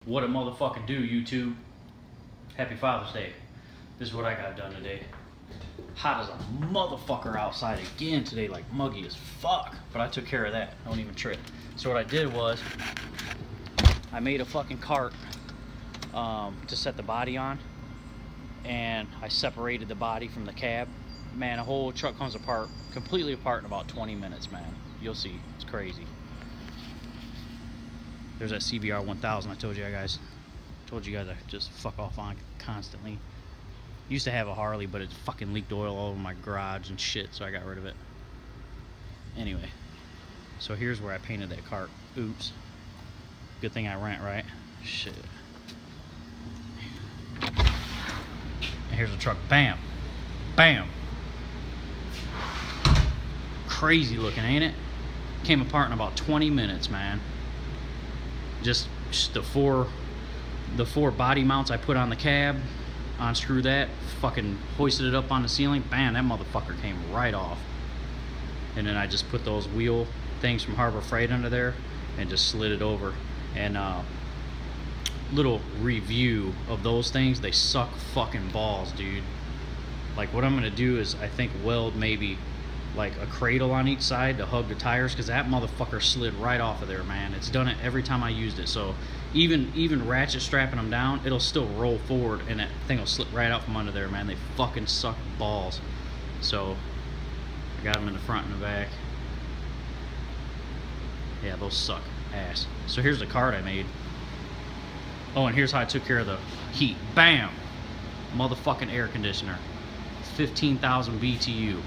What a motherfucker do, YouTube. Happy Father's Day. This is what I got done today. Hot as a motherfucker outside again today, like muggy as fuck. But I took care of that. Don't even trip. So what I did was, I made a fucking cart to set the body on. And I separated the body from the cab. Man, a whole truck comes apart, completely apart in about 20 minutes, man. You'll see, it's crazy. There's that CBR 1000 I told you guys. I just fuck off on constantly. Used to have a Harley, but it fucking leaked oil all over my garage and shit, so I got rid of it. Anyway, so here's where I painted that cart. Oops. Good thing I rent, right? Shit. And here's the truck. Bam. Bam. Crazy looking, ain't it? Came apart in about 20 minutes, man. Just the four body mounts I put on the cab, unscrew that, fucking hoisted it up on the ceiling, bam, that motherfucker came right off. And then I just put those wheel things from Harbor Freight under there and just slid it over. And little review of those things, they suck fucking balls, dude. Like what I'm gonna do is I think weld maybe like a cradle on each side to hug the tires, because that motherfucker slid right off of there, man. It's done it every time I used it. So even ratchet strapping them down, it'll still roll forward and that thing will slip right out from under there, man. They fucking suck balls. So I got them in the front and the back. Yeah, those suck ass. So here's the cart I made. Oh, and here's how I took care of the heat. Bam! Motherfucking air conditioner. 15,000 BTU.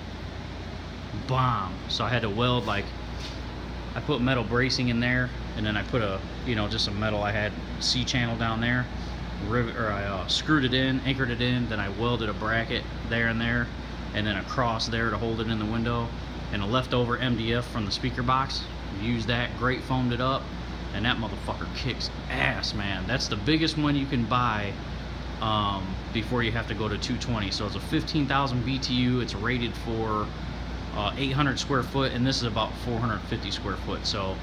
Bomb. So I had to weld, like, I put metal bracing in there, and then I put a, just some metal. I had C-channel down there, I screwed it in, anchored it in, then I welded a bracket there and there, and then a cross there to hold it in the window, and a leftover MDF from the speaker box. Used that, great foamed it up, and that motherfucker kicks ass, man. That's the biggest one you can buy before you have to go to 220. So it's a 15,000 BTU. It's rated for 800 square foot, and this is about 450 square foot. So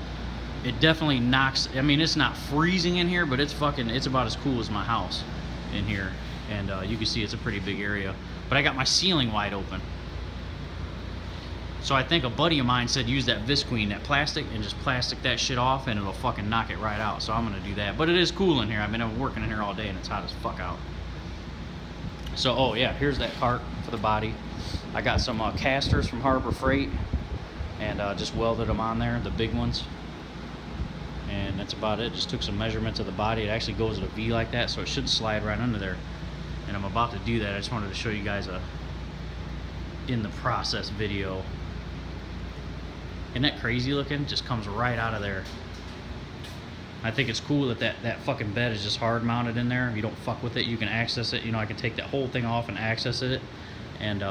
it definitely knocks. I mean, it's not freezing in here, but it's about as cool as my house in here. And you can see it's a pretty big area. But I got my ceiling wide open. So I think a buddy of mine said use that Visqueen, that plastic, and just plastic that shit off, and it'll fucking knock it right out. So I'm gonna do that. But it is cool in here. I've been working in here all day, and it's hot as fuck out. So, oh yeah, here's that cart for the body. I got some casters from Harbor Freight, and just welded them on there, the big ones. And that's about it. Just took some measurements of the body. It actually goes at a V like that, so it should slide right under there. And I'm about to do that. I just wanted to show you guys a in the process video. Isn't that crazy looking? Just comes right out of there. I think it's cool that that fucking bed is just hard mounted in there. You don't fuck with it. You can access it. I can take that whole thing off and access it. And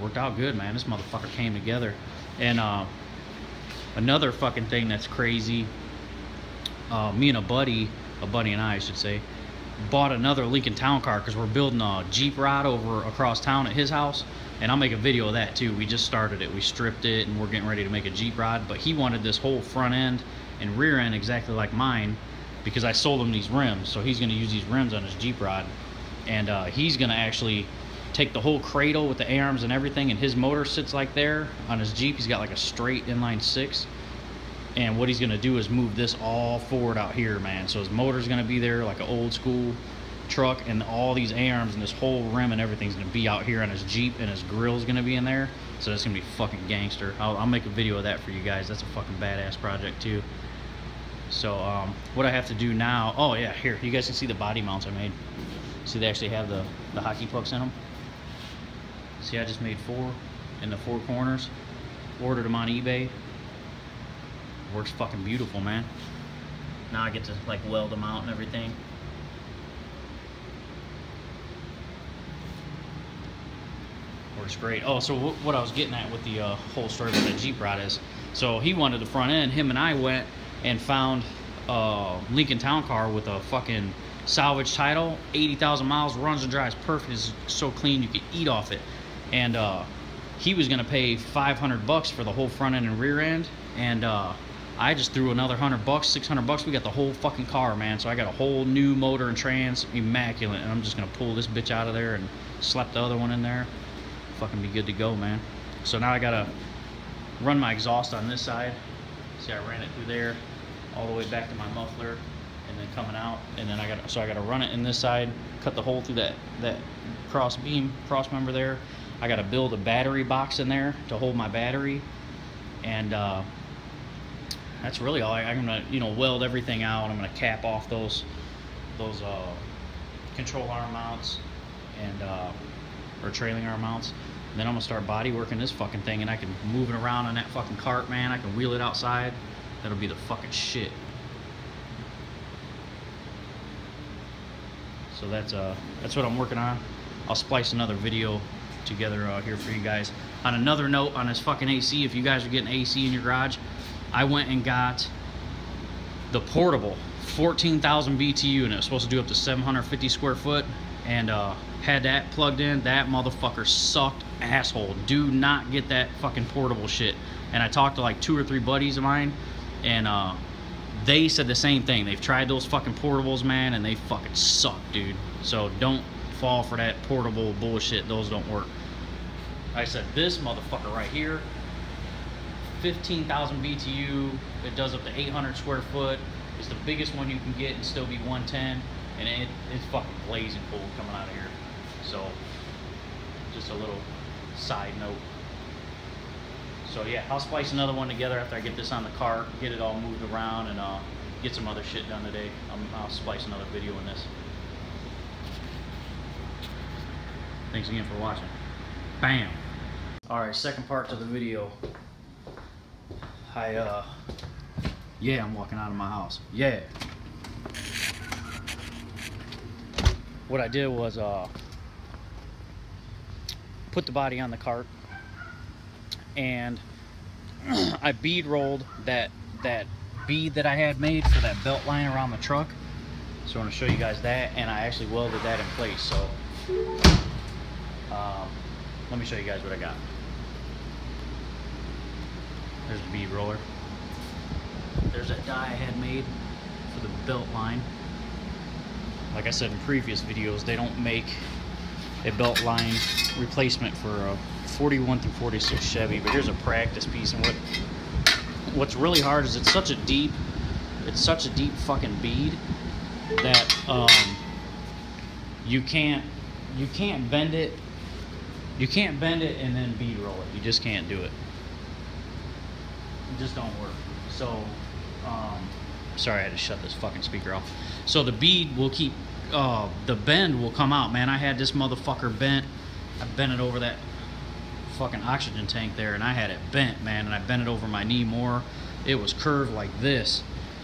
worked out good, man. This motherfucker came together. And another fucking thing that's crazy, me and a buddy and I should say, bought another Lincoln Town Car because we're building a Jeep rod over across town at his house. And I'll make a video of that too. We just started it. We stripped it and we're getting ready to make a Jeep rod. But he wanted this whole front end and rear end exactly like mine because I sold him these rims. So he's going to use these rims on his Jeep rod. And he's going to actually take the whole cradle with the A-arms and everything, and his motor sits like there on his Jeep. He's got like a straight inline 6. And what he's going to do is move this all forward out here, man. So his motor's going to be there like an old school truck, and all these A-arms and this whole rim and everything's going to be out here on his Jeep, and his grill's going to be in there. So that's going to be fucking gangster. I'll make a video of that for you guys. That's a fucking badass project too. So what I have to do now, oh yeah, here, you guys can see the body mounts I made. See, they actually have the hockey pucks in them. See, I just made 4 in the 4 corners. Ordered them on eBay. Works fucking beautiful, man. Now I get to like weld them out and everything. Works great. Oh, so what I was getting at with the whole story about the Jeep rod is, so he wanted the front end. Him and I went and found a Lincoln Town Car with a fucking salvage title, 80,000 miles, runs and drives perfect. It's so clean you could eat off it. And he was gonna pay $500 for the whole front end and rear end, and I just threw another $100, $600. We got the whole fucking car, man. So I got a whole new motor and trans, immaculate, and I'm just gonna pull this bitch out of there and slap the other one in there. Fucking be good to go, man. So now I gotta run my exhaust on this side. See, I ran it through there, all the way back to my muffler, and then coming out, and then I gotta run it in this side, cut the hole through that cross member there. I gotta build a battery box in there to hold my battery, and that's really all. I'm gonna, you know, weld everything out. I'm gonna cap off those control arm mounts and or trailing arm mounts. And then I'm gonna start body working this fucking thing, and I can move it around on that fucking cart, man. I can wheel it outside. That'll be the fucking shit. So that's what I'm working on. I'll splice another video together here for you guys. On another note, on this fucking AC, if you guys are getting AC in your garage, I went and got the portable 14,000 BTU, and it was supposed to do up to 750 square foot, and had that plugged in. That motherfucker sucked asshole. Do not get that fucking portable shit. And I talked to like 2 or 3 buddies of mine, and they said the same thing. They've tried those fucking portables, man, and they fucking suck, dude. So don't fall for that portable bullshit. Those don't work. I said this motherfucker right here, 15,000 BTU. It does up to 800 square foot. It's the biggest one you can get and still be 110, and it's fucking blazing cold coming out of here. So just a little side note. So yeah, I'll splice another one together after I get this on the cart, get it all moved around, and get some other shit done today. I'll splice another video in this. Thanks again for watching. Bam. All right, second part to the video. Yeah, I'm walking out of my house. Yeah. What I did was put the body on the cart, and I bead rolled that bead that I had made for that belt line around the truck. So I want to show you guys that, and I actually welded that in place. So let me show you guys what I got. There's the bead roller. There's that die I had made for the belt line. Like I said in previous videos, they don't make a belt line replacement for a 41 through 46 Chevy, but here's a practice piece. And what's really hard is it's such a deep fucking bead that you can't bend it. You can't bend it and then bead roll it. You just can't do it. It just don't work. So sorry, I had to shut this fucking speaker off. So the bead will keep, the bend will come out, man. I had this motherfucker bent. I bent it over that fucking oxygen tank there, and I had it bent, man, and I bent it over my knee more. It was curved like this,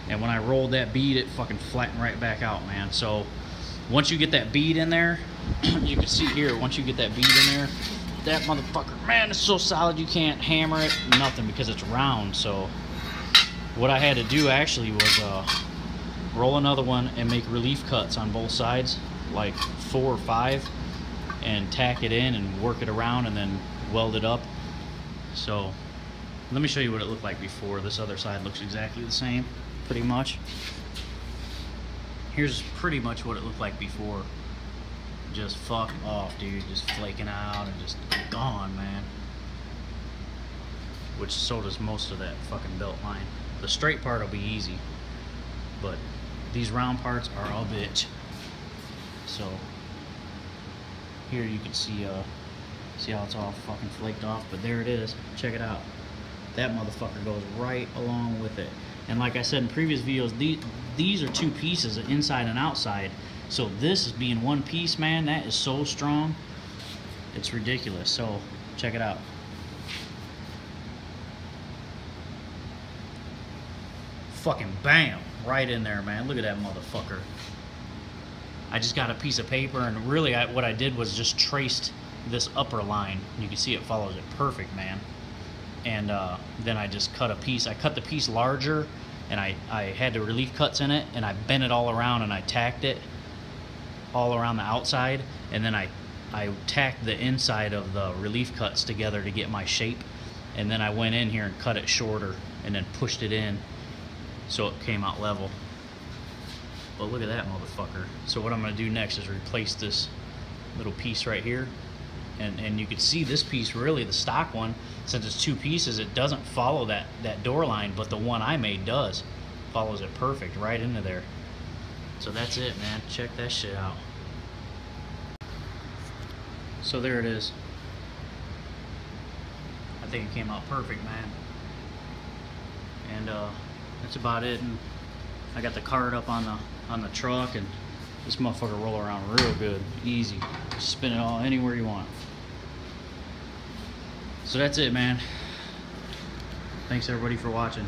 and when I rolled that bead, it fucking flattened right back out, man. So once you get that bead in there, you can see here, once you get that bead in there, that motherfucker, man, it's so solid you can't hammer it, nothing, because it's round. So what I had to do actually was roll another one and make relief cuts on both sides, like 4 or 5, and tack it in and work it around and then weld it up. So let me show you what it looked like before. This other side looks exactly the same, pretty much. Here's pretty much what it looked like before. Just fuck off, dude. Just flaking out and just gone, man. Which so does most of that fucking belt line. The straight part will be easy, but these round parts are a bitch. So here you can see how it's all fucking flaked off, but there it is. Check it out. That motherfucker goes right along with it. And like I said in previous videos, these are 2 pieces, inside and outside. So this is being 1 piece, man. That is so strong. It's ridiculous. So check it out. Fucking bam, right in there, man. Look at that motherfucker. I just got a piece of paper, and really what I did was just traced this upper line. You can see it follows it perfect, man. And then I just cut a piece. I cut the piece larger, and I had the relief cuts in it, and I bent it all around, and I tacked it all around the outside, and then I tacked the inside of the relief cuts together to get my shape, and then I went in here and cut it shorter and then pushed it in, so it came out level. But look at that motherfucker. So what I'm gonna do next is replace this little piece right here. And you can see this piece, really the stock one, since it's two pieces, it doesn't follow that door line, but the one I made does. Follows it perfect right into there. So that's it, man. Check that shit out. So there it is. I think it came out perfect, man. And that's about it. And I got the cart up on the truck, and this motherfucker roll around real good, easy. Just spin it all anywhere you want. So that's it, man. Thanks everybody for watching.